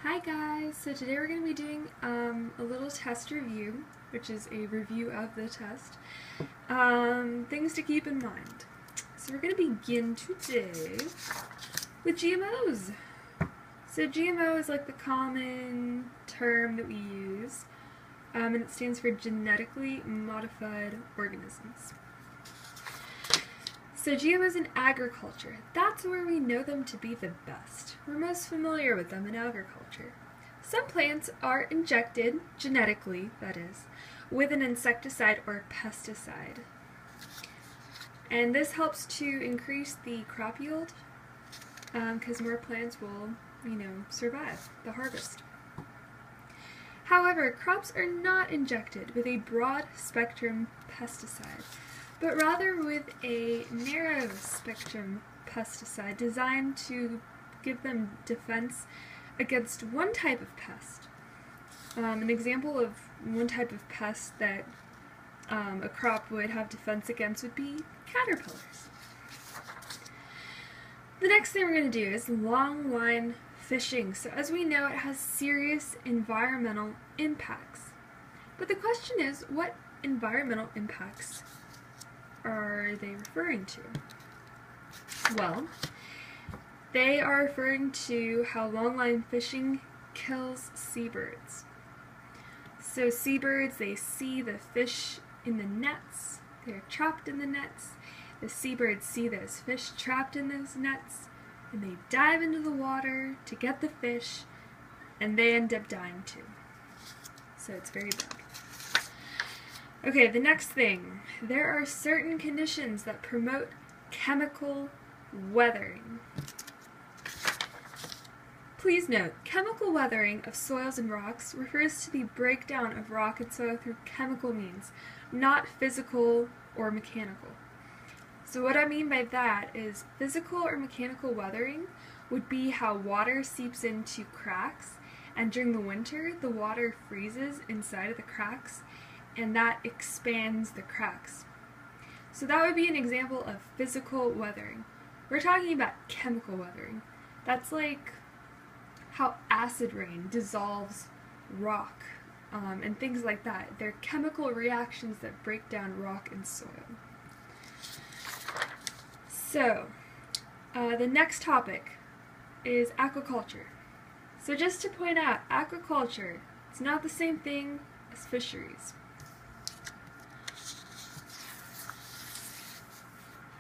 Hi guys, so today we're going to be doing a little test review, which is a review of the test. Things to keep in mind. So we're going to begin today with GMOs. So GMO is like the common term that we use, and it stands for genetically modified organisms. So GMOs in agriculture, that's where we know them to be the best. We're most familiar with them in agriculture. Some plants are injected, genetically that is, with an insecticide or pesticide. And this helps to increase the crop yield, because more plants will, survive the harvest. However, crops are not injected with a broad spectrum pesticide, but rather with a narrow spectrum pesticide designed to give them defense against one type of pest. An example of one type of pest that a crop would have defense against would be caterpillars. The next thing we're going to do is long line fishing. So as we know, it has serious environmental impacts. But the question is, what environmental impacts are they referring to? Well, they are referring to how longline fishing kills seabirds. So seabirds, they see the fish in the nets, they're trapped in the nets. The seabirds see those fish trapped in those nets, and they dive into the water to get the fish, and they end up dying too. So it's very bad. Okay, the next thing. There are certain conditions that promote chemical weathering. Please note, chemical weathering of soils and rocks refers to the breakdown of rock and soil through chemical means, not physical or mechanical. So what I mean by that is physical or mechanical weathering would be how water seeps into cracks, and during the winter the water freezes inside of the cracks, and that expands the cracks. So that would be an example of physical weathering. We're talking about chemical weathering. That's like how acid rain dissolves rock, and things like that. They're chemical reactions that break down rock and soil. So, the next topic is aquaculture. So just to point out, aquaculture, it's not the same thing as fisheries.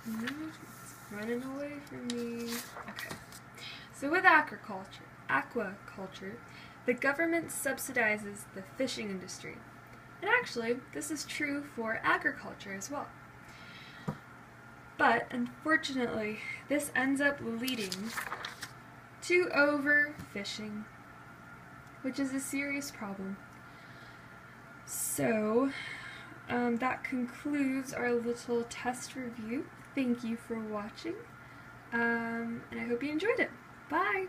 It's running away from me. Okay. So with aquaculture, the government subsidizes the fishing industry. And actually, this is true for agriculture as well. But unfortunately, this ends up leading to overfishing, which is a serious problem. So, that concludes our little test review. Thank you for watching, and I hope you enjoyed it. Bye!